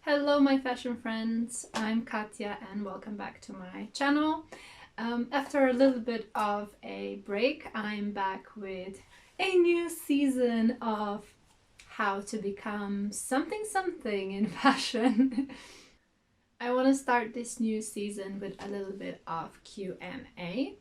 Hello my fashion friends, I'm Katya and welcome back to my channel. After a little bit of a break, I'm back with a new season of how to become something in fashion. I want to start this new season with a little bit of Q&A.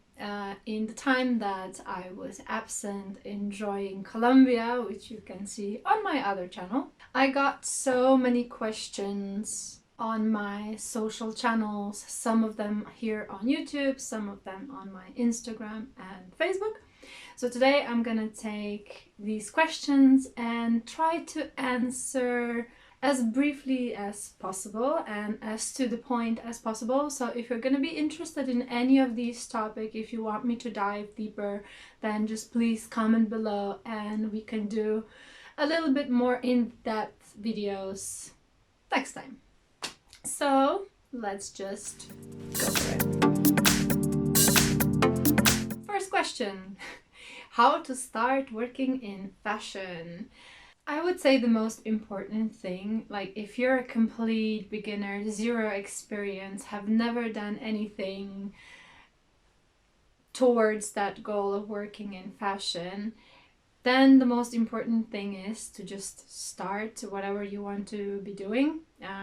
In the time that I was absent enjoying Colombia, which you can see on my other channel, I got so many questions on my social channels, some of them here on YouTube, some of them on my Instagram and Facebook. So today I'm gonna take these questions and try to answer as briefly as possible and as to the point as possible. So if you're going to be interested in any of these topics, if you want me to dive deeper, then just please comment below and we can do a little bit more in-depth videos next time. So let's just go for it. First question: how to start working in fashion? I would say the most important thing, like if you're a complete beginner, zero experience, have never done anything towards that goal of working in fashion, then the most important thing is to just start whatever you want to be doing.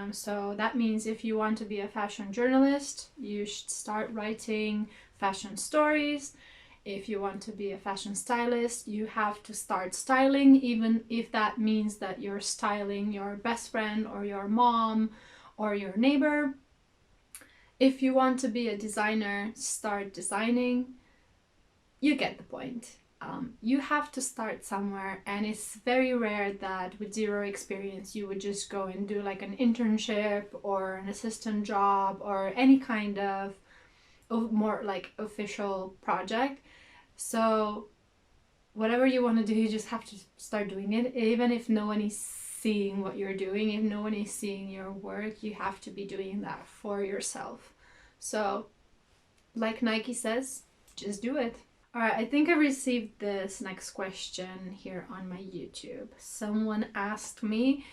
So that means if you want to be a fashion journalist, you should start writing fashion stories. If you want to be a fashion stylist, you have to start styling, even if that means that you're styling your best friend or your mom or your neighbor. If you want to be a designer, start designing. You get the point. You have to start somewhere, and it's very rare that with zero experience you would just go and do like an internship or an assistant job or any kind of more like official project. So whatever you want to do, you just have to start doing it. Even if no one is seeing what you're doing, if no one is seeing your work, you have to be doing that for yourself. So like Nike says, just do it. All right, I think I received this next question here on my YouTube. Someone asked me,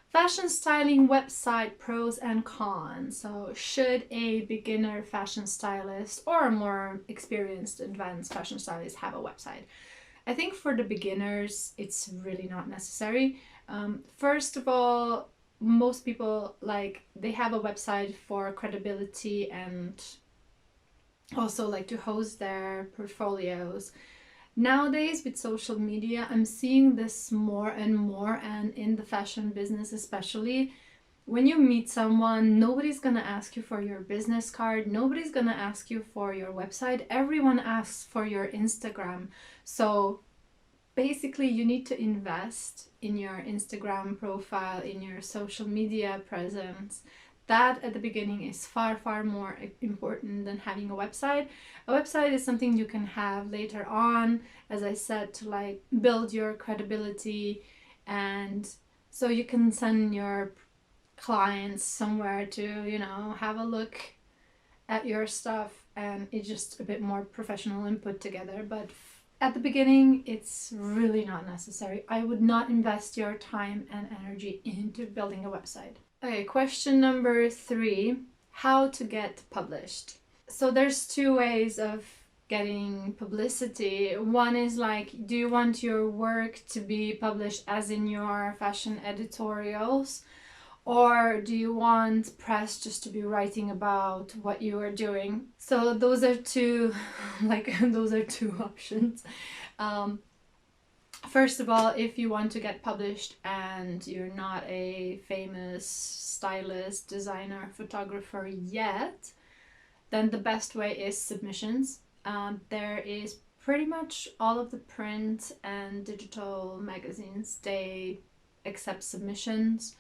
fashion styling website pros and cons. So should a beginner fashion stylist or a more experienced advanced fashion stylist have a website? I think for the beginners, it's really not necessary. First of all, most people they have a website for credibility and also like to host their portfolios. Nowadays with social media, I'm seeing this more and more, and in the fashion business especially, when you meet someone, nobody's gonna ask you for your business card, nobody's gonna ask you for your website, everyone asks for your Instagram. So basically you need to invest in your Instagram profile, in your social media presence. That at the beginning is far more important than having a website. A website is something you can have later on, as I said, to like build your credibility, and so you can send your clients somewhere to, you know, have a look at your stuff, and it's just a bit more professional and put together. But at the beginning, it's really not necessary. I would not invest your time and energy into building a website. Okay, question number 3, how to get published. So there's two ways of getting publicity. One is like, do you want your work to be published as in your fashion editorials, or do you want press just to be writing about what you are doing? So those are two those are two options. First of all, if you want to get published and you're not a famous stylist, designer, photographer yet, then the best way is submissions. There is pretty much all of the print and digital magazines, they accept submissions,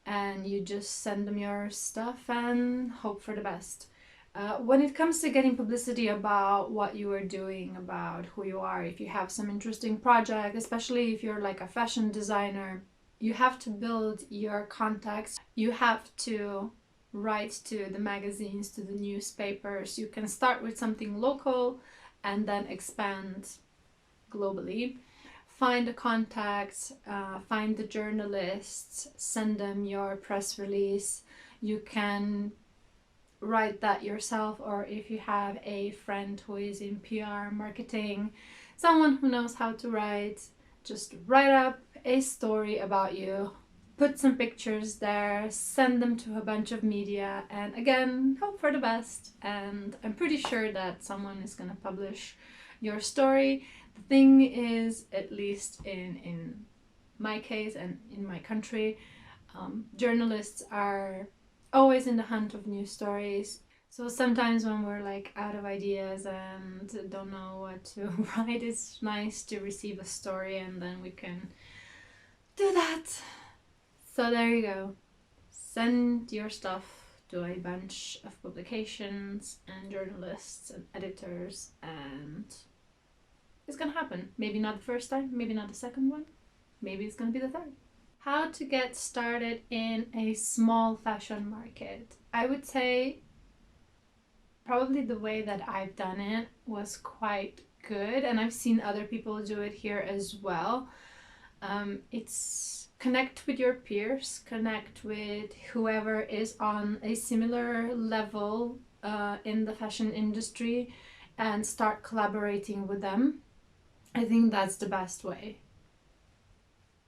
and you just send them your stuff and hope for the best. When it comes to getting publicity about what you are doing, about who you are, if you have some interesting project, especially if you're like a fashion designer, you have to build your contacts. You have to write to the magazines, to the newspapers. You can start with something local and then expand globally. find the contacts, find the journalists, send them your press release. You can write that yourself, or if you have a friend who is in PR marketing, someone who knows how to write, just write up a story about you, put some pictures there, send them to a bunch of media, and again, hope for the best. And I'm pretty sure that someone is going to publish your story. The thing is, at least in my case and in my country, journalists are always in the hunt of new stories. So sometimes when we're like out of ideas and don't know what to write, it's nice to receive a story and then we can do that. So there you go. Send your stuff to a bunch of publications and journalists and editors, and it's gonna happen. Maybe not the first time, maybe not the second one, maybe it's gonna be the third. How to get started in a small fashion market. I would say probably the way that I've done it was quite good, and I've seen other people do it here as well. It's connect with your peers, connect with whoever is on a similar level in the fashion industry, and start collaborating with them. I think that's the best way.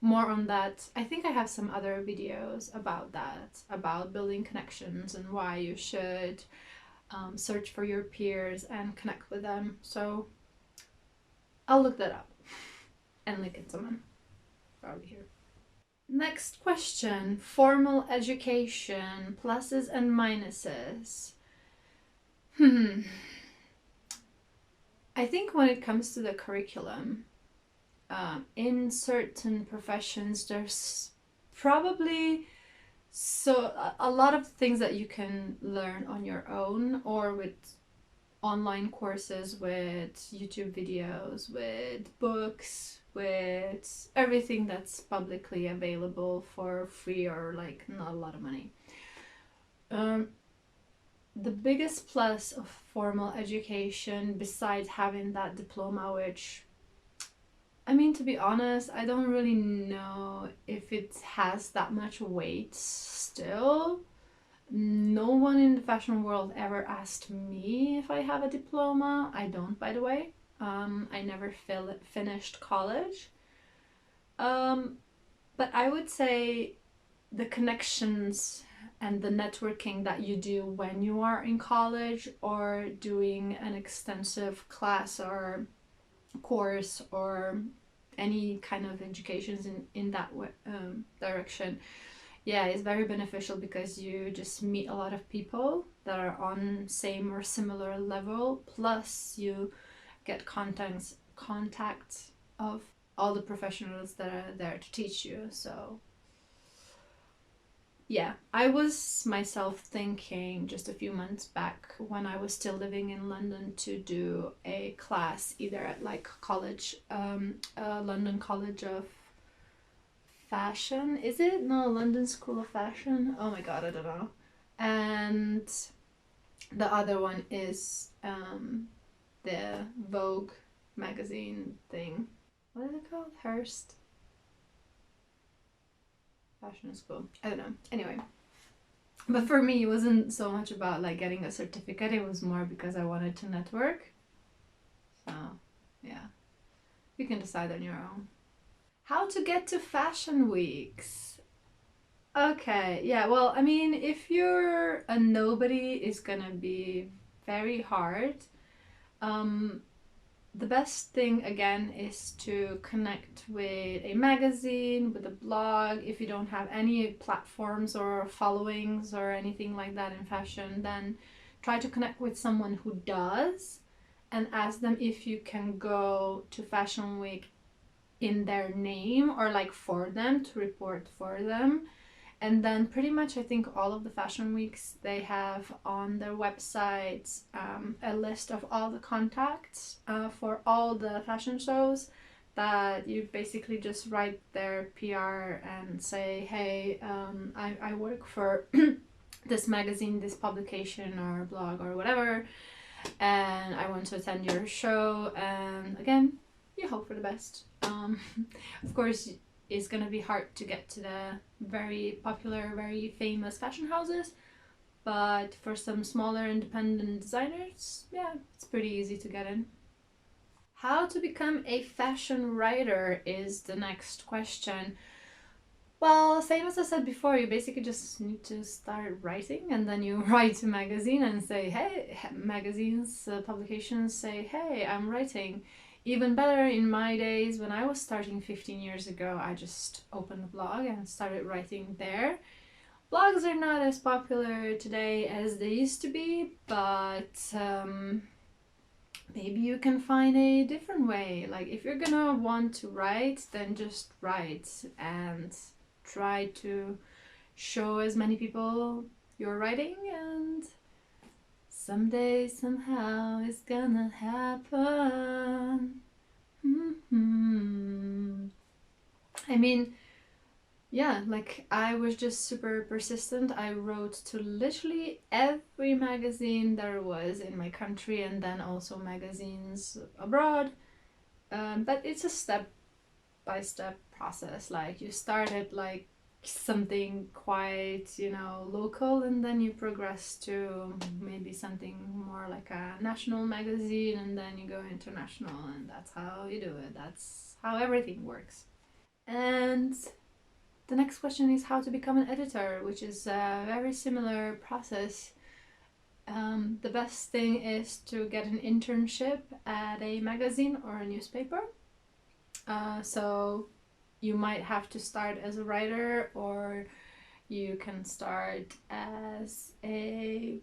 More on that, I think I have some other videos about that, about building connections and why you should search for your peers and connect with them. So I'll look that up and link it to them probably here. Next question, formal education, pluses and minuses. I think when it comes to the curriculum, in certain professions, there's probably a lot of things that you can learn on your own or with online courses, with YouTube videos, with books, with everything that's publicly available for free or like not a lot of money. The biggest plus of formal education, besides having that diploma, which, I mean, to be honest, I don't really know if it has that much weight still. No one in the fashion world ever asked me if I have a diploma. I don't, by the way. I never finished college. But I would say the connections and the networking that you do when you are in college or doing an extensive class or course or any kind of educations in that direction, yeah, it's very beneficial because you just meet a lot of people that are on same or similar level, plus you get contacts of all the professionals that are there to teach you. So yeah, I was myself thinking just a few months back when I was still living in London to do a class either at like college, London College of Fashion, is it? No, London School of Fashion. Oh my god, I don't know. And the other one is the Vogue magazine thing. What is it called? Hearst Fashion School. I don't know. Anyway. But for me, it wasn't so much about like getting a certificate. It was more because I wanted to network. So, yeah. You can decide on your own. How to get to fashion weeks. Okay, yeah, well, I mean, if you're a nobody, it's gonna be very hard. The best thing again is to connect with a magazine, with a blog. If you don't have any platforms or followings or anything like that in fashion, then try to connect with someone who does and ask them if you can go to Fashion Week in their name or like for them, to report for them. And then pretty much I think all of the fashion weeks, they have on their websites a list of all the contacts for all the fashion shows, that you basically just write their PR and say, hey, I work for this magazine, this publication or blog or whatever, and I want to attend your show. And again, you hope for the best. Of course, it's gonna be hard to get to the very popular, very famous fashion houses, but for some smaller independent designers, yeah, it's pretty easy to get in. How to become a fashion writer is the next question. Well, same as I said before, you basically just need to start writing, and then you write to magazine and say, hey, magazines, publications say, hey, I'm writing. Even better, in my days when I was starting 15 years ago, I just opened a blog and started writing there. Blogs are not as popular today as they used to be, but maybe you can find a different way. Like, if you're gonna want to write, then just write and try to show as many people you're writing, and someday, somehow, it's gonna happen. I mean, yeah, like I was just super persistent. I wrote to literally every magazine there was in my country, and then also magazines abroad. But it's a step by step process. Like, you start at like something quite, you know, local, and then you progress to maybe something more like a national magazine, and then you go international, and that's how you do it. That's how everything works. And the next question is how to become an editor, which is a very similar process. The best thing is to get an internship at a magazine or a newspaper. So you might have to start as a writer, or you can start as a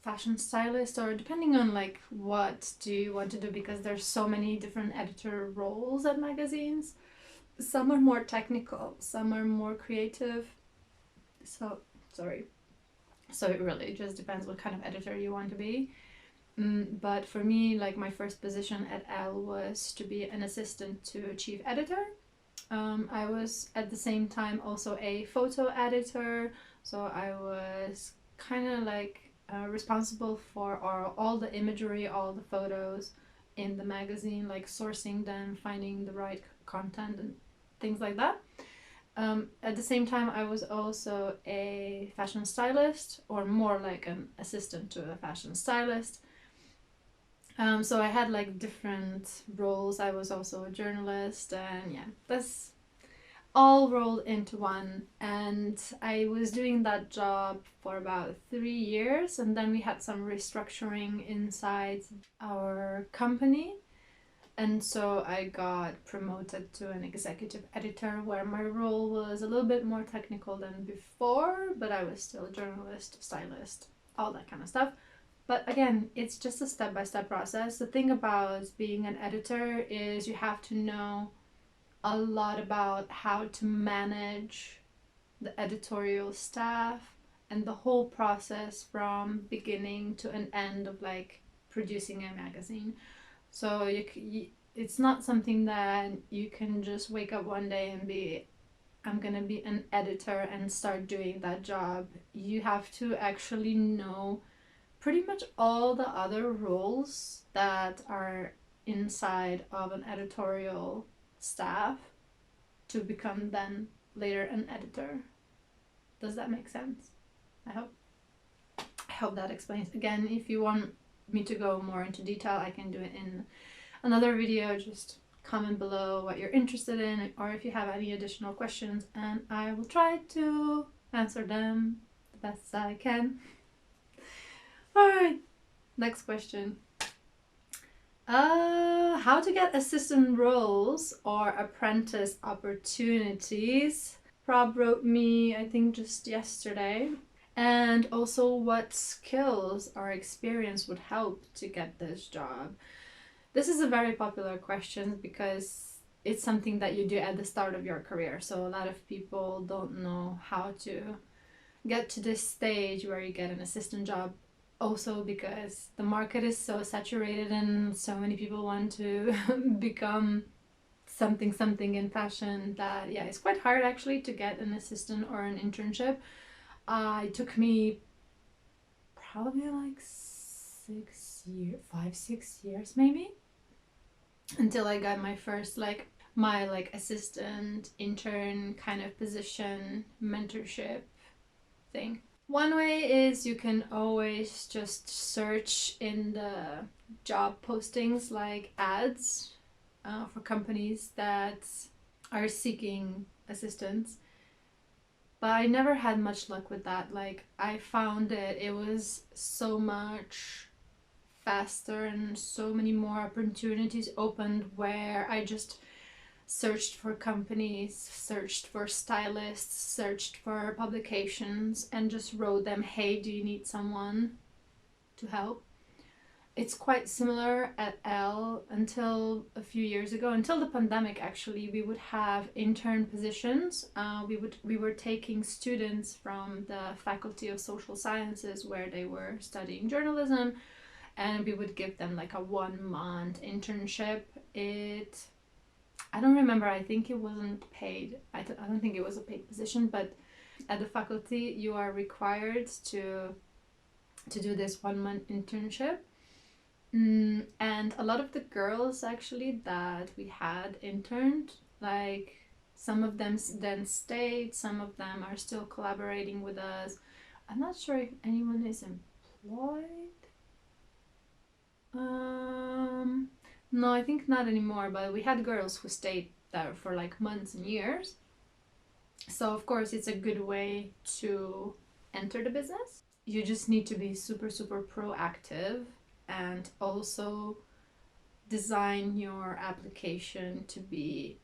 fashion stylist, or depending on like what do you want to do, because there's so many different editor roles at magazines. Some are more technical, some are more creative. So it really just depends what kind of editor you want to be. But for me, like, my first position at ELLE was to be an assistant to chief editor. I was at the same time also a photo editor, so I was kind of like responsible for all the imagery, all the photos in the magazine, like sourcing them, finding the right content and things like that. At the same time, I was also a fashion stylist, or more like an assistant to a fashion stylist. So I had like different roles. I was also a journalist, and yeah, that's all rolled into one. And I was doing that job for about 3 years, and then we had some restructuring inside our company. And so I got promoted to an executive editor, where my role was a little bit more technical than before, but I was still a journalist, stylist, all that kind of stuff. But again, it's just a step-by-step process. The thing about being an editor is you have to know a lot about how to manage the editorial staff and the whole process from beginning to an end of like producing a magazine. So it's not something that you can just wake up one day and be, I'm gonna be an editor and start doing that job. You have to actually know pretty much all the other roles that are inside of an editorial staff to become then later an editor. Does that make sense? I hope that explains. Again, if you want me to go more into detail, I can do it in another video. Just comment below what you're interested in, or if you have any additional questions, and I will try to answer them the best I can. Alright, next question. How to get assistant roles or apprentice opportunities. Rob wrote me, I think just yesterday. And also, what skills or experience would help to get this job? This is a very popular question because it's something that you do at the start of your career. So a lot of people don't know how to get to this stage where you get an assistant job. Also because the market is so saturated and so many people want to become something in fashion that, yeah, it's quite hard actually to get an assistant or an internship. It took me probably like 6 years, 5-6 years maybe. until I got my first my assistant intern kind of position, mentorship thing. One way is you can always just search in the job postings, like ads for companies that are seeking assistants. But I never had much luck with that. Like, I found it was so much faster and so many more opportunities opened where I just searched for companies, searched for stylists, searched for publications, and just wrote them, hey, do you need someone to help? It's quite similar at ELLE. Until a few years ago, until the pandemic actually, we would have intern positions. We were taking students from the Faculty of Social Sciences where they were studying journalism, and we would give them like a 1-month internship. I don't remember, I think it wasn't paid. I don't think it was a paid position, but at the faculty you are required to do this 1-month internship. And a lot of the girls actually that we had interned, like some of them then stayed, some of them are still collaborating with us. I'm not sure if anyone is employed. No, I think not anymore, but we had girls who stayed there for like months and years. So of course it's a good way to enter the business. You just need to be super, super proactive and also design your application to be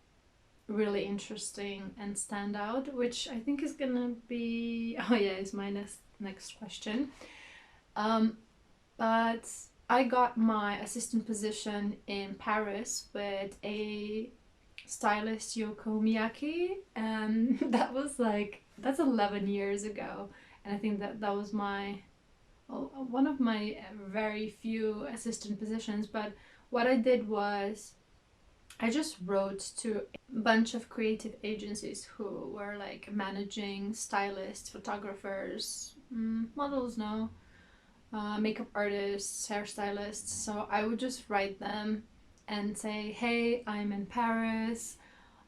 really interesting and stand out, which I think is gonna be, oh yeah, is my next question. But I got my assistant position in Paris with a stylist, Yoko Miyake, and that's 11 years ago. And I think that was one of my very few assistant positions. But what I did was I just wrote to a bunch of creative agencies who were like managing stylists, photographers, models, no, makeup artists, hairstylists. So I would just write them and say, hey, I'm in Paris,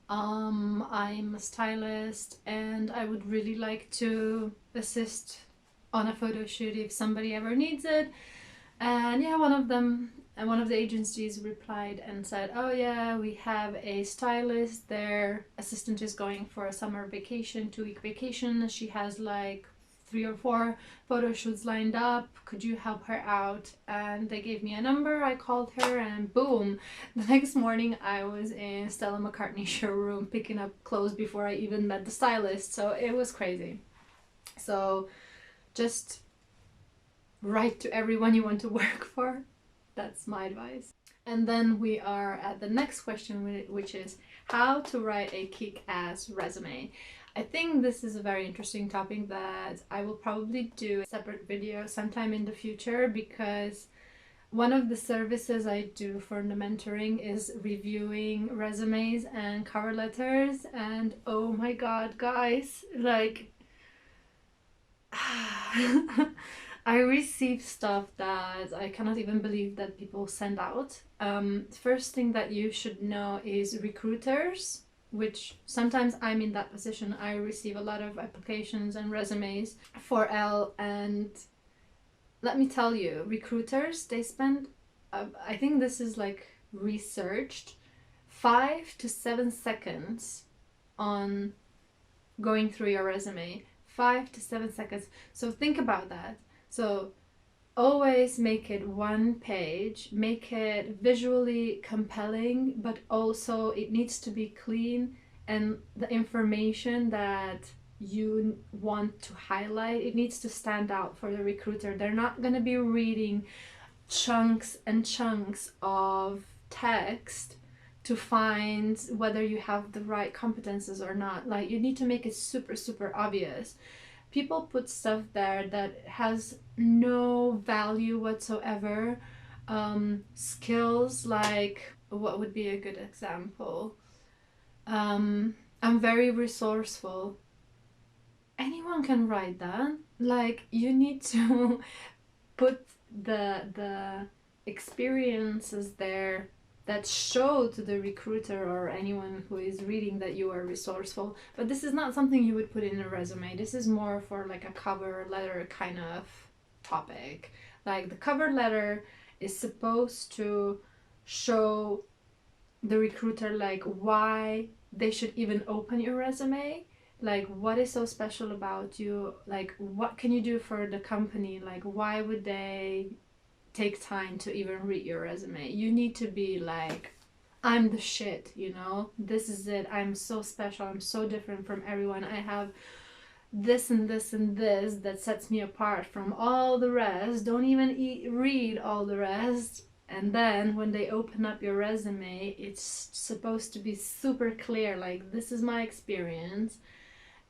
I'm a stylist, and I would really like to assist on a photo shoot if somebody ever needs it. And yeah, one of the agencies replied and said, oh yeah, we have a stylist, their assistant is going for a summer vacation, 2-week vacation, she has like 3 or 4 photo shoots lined up, could you help her out? And they gave me a number, I called her, and boom, the next morning I was in Stella McCartney's showroom picking up clothes before I even met the stylist. So it was crazy. So just write to everyone you want to work for. That's my advice. And then we are at the next question, which is how to write a kick-ass resume. I think this is a very interesting topic that I will probably do a separate video sometime in the future, because one of the services I do for the mentoring is reviewing resumes and cover letters, and oh my god, guys, like I receive stuff that I cannot even believe that people send out. First thing that you should know is recruiters, which sometimes I'm in that position. I receive a lot of applications and resumes for ELLE, and let me tell you, recruiters, they spend, I think this is like researched, 5 to 7 seconds on going through your resume. 5 to 7 seconds. So think about that. So always make it one page, make it visually compelling, but also it needs to be clean, and the information that you want to highlight, it needs to stand out for the recruiter. They're not going to be reading chunks and chunks of text to find whether you have the right competences or not. Like, you need to make it super, super obvious. People put stuff there that has no value whatsoever. Skills like, what would be a good example? I'm very resourceful. Anyone can write that. Like, you need to put the experiences there that show to the recruiter or anyone who is reading that you are resourceful. But this is not something you would put in a resume. This is more for like a cover letter kind of topic. Like the cover letter is supposed to show the recruiter like why they should even open your resume, like what is so special about you, like what can you do for the company, like why would they take time to even read your resume. You need to be like, I'm the shit, you know, this is it, I'm so special, I'm so different from everyone, I have this and this and this that sets me apart from all the rest. Don't even read all the rest. And then when they open up your resume, it's supposed to be super clear, like this is my experience,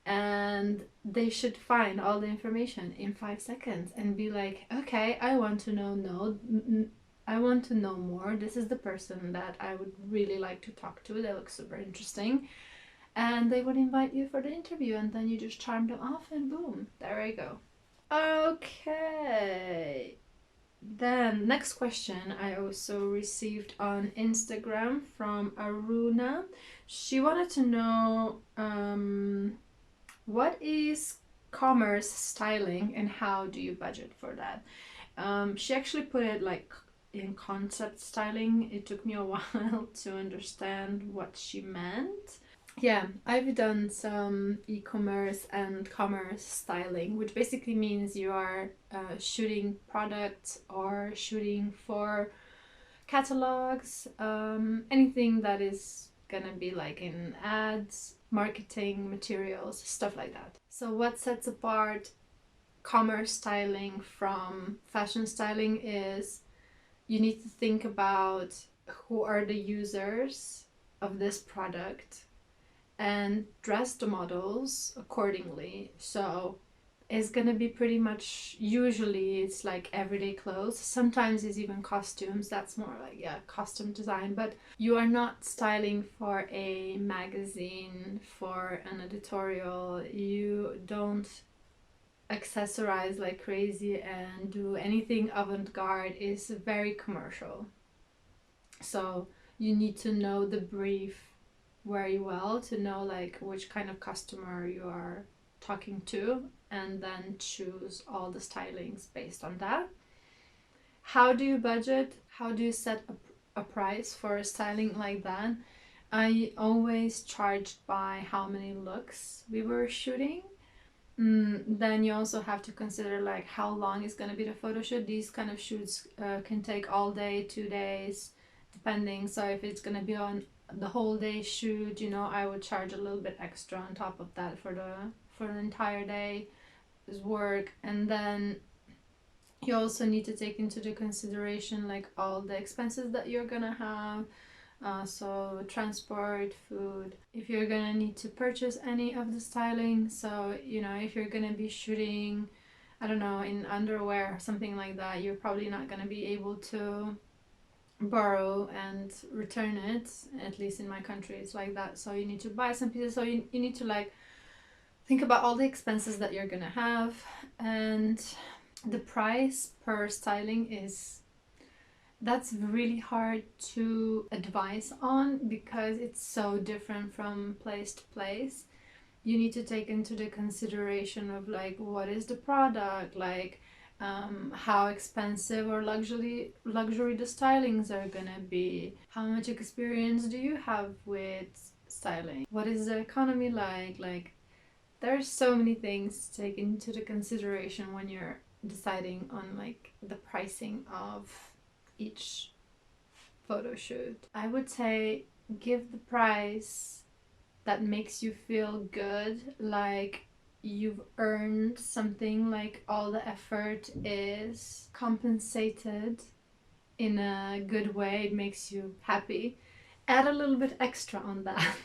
and they should find all the information in 5 seconds and be like, okay, I want to I want to know more. This is the person that I would really like to talk to. They look super interesting. And they would invite you for the interview, and then you just charm them off and boom, there you go. Okay. Then next question I also received on Instagram from Aruna. She wanted to know what is commerce styling and how do you budget for that? She actually put it like in concept styling. It took me a while to understand what she meant. Yeah, I've done some e-commerce and commerce styling, which basically means you are shooting products or shooting for catalogs, anything that is gonna be like in ads, marketing materials, stuff like that. So what sets apart commerce styling from fashion styling is you need to think about who are the users of this product and dress the models accordingly. So it's gonna be pretty much, usually it's like everyday clothes. Sometimes it's even costumes. That's more like, yeah, costume design. But you are not styling for a magazine, for an editorial. You don't accessorize like crazy and do anything avant-garde. Is very commercial. So you need to know the brief very well to know like which kind of customer you are talking to, and then choose all the stylings based on that. How do you budget? How do you set a price for a styling like that? I always charged by how many looks we were shooting. Then you also have to consider like how long is going to be the photo shoot. These kind of shoots can take all day, 2 days, depending. So if it's going to be on the whole day shoot, you know, I would charge a little bit extra on top of that for an entire day's work. And then you also need to take into the consideration like all the expenses that you're gonna have, so transport, food, if you're gonna need to purchase any of the styling. So you know, if you're gonna be shooting, I don't know, in underwear or something like that, you're probably not gonna be able to borrow and return it. At least in my country it's like that. So you need to buy some pieces. So you need to like think about all the expenses that you're gonna have. And the price per styling that's really hard to advise on because it's so different from place to place. You need to take into the consideration of like what is the product, like how expensive or luxury the stylings are gonna be, how much experience do you have with styling, what is the economy like there's so many things to take into the consideration when you're deciding on like the pricing of each photo shoot. I would say give the price that makes you feel good, like you've earned something, like all the effort is compensated in a good way, it makes you happy. Add a little bit extra on that.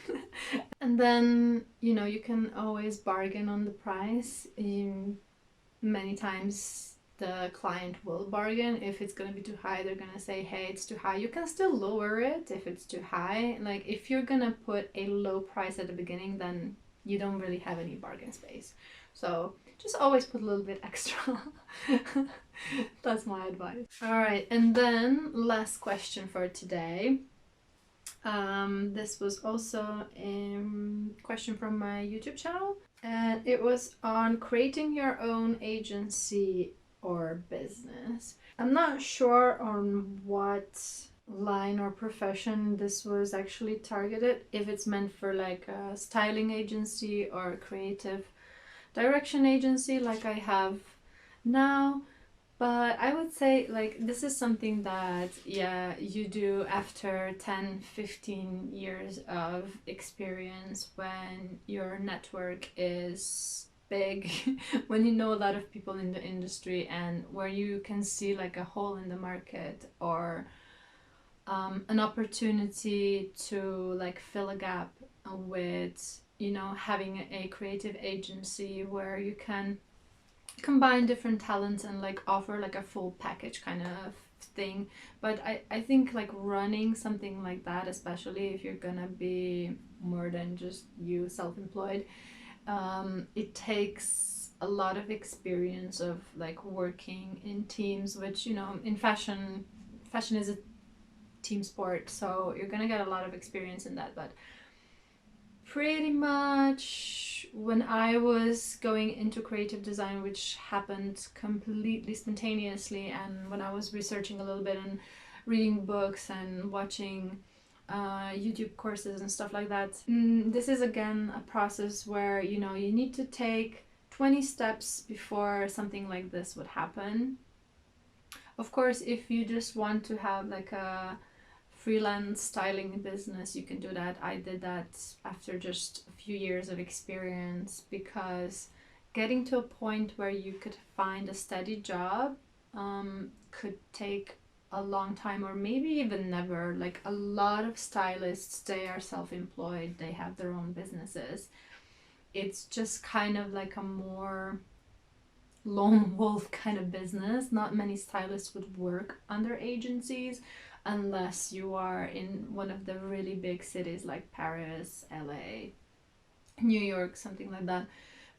And then, you know, you can always bargain on the price. Many times the client will bargain. If it's gonna be too high, they're gonna say, hey, it's too high. You can still lower it if it's too high. Like if you're gonna put a low price at the beginning, then you don't really have any bargain space. So just always put a little bit extra. That's my advice. All right, and then last question for today. This was also a question from my YouTube channel, and it was on creating your own agency or business. I'm not sure on what line or profession this was actually targeted, if it's meant for like a styling agency or a creative direction agency like I have now. But I would say like this is something that, yeah, you do after 10-15 years of experience, when your network is big, when you know a lot of people in the industry, and where you can see like a hole in the market, or an opportunity to like fill a gap with, you know, having a creative agency where you can combine different talents and like offer like a full package kind of thing. But I think like running something like that, especially if you're gonna be more than just you self-employed, it takes a lot of experience of like working in teams, which, you know, in fashion is a team sport, so you're gonna get a lot of experience in that. But pretty much when I was going into creative design, which happened completely spontaneously, and when I was researching a little bit and reading books and watching YouTube courses and stuff like that, this is again a process where, you know, you need to take 20 steps before something like this would happen. Of course, if you just want to have like a freelance styling business, you can do that. I did that after just a few years of experience, because getting to a point where you could find a steady job could take a long time, or maybe even never. Like a lot of stylists, they are self-employed, they have their own businesses. It's just kind of like a more lone wolf kind of business. Not many stylists would work under agencies unless you are in one of the really big cities like Paris, LA, New York, something like that.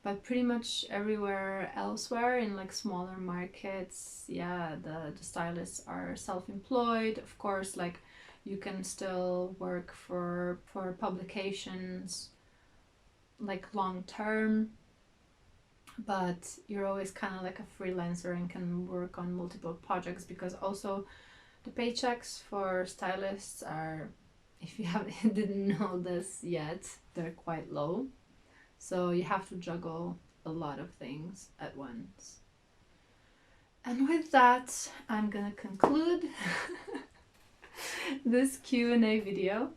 But pretty much everywhere elsewhere in like smaller markets, yeah, the stylists are self-employed. Of course, like you can still work for publications like long term, but you're always kind of like a freelancer and can work on multiple projects, because also the paychecks for stylists are, if you didn't know this yet, they're quite low. So you have to juggle a lot of things at once. And with that, I'm gonna conclude this Q&A video.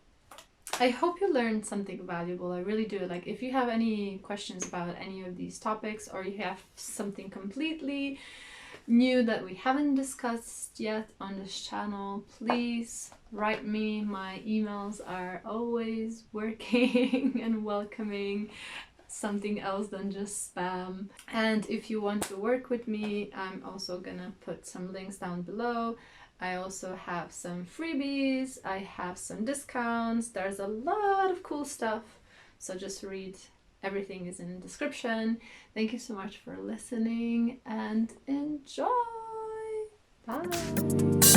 I hope you learned something valuable. I really do. Like, if you have any questions about any of these topics, or you have something completely new that we haven't discussed yet on this channel, please write me. My emails are always working and welcoming something else than just spam. And if you want to work with me, I'm also gonna put some links down below. I also have some freebies, I have some discounts, there's a lot of cool stuff, so just read. Everything is in the description. Thank you so much for listening, and enjoy! Bye!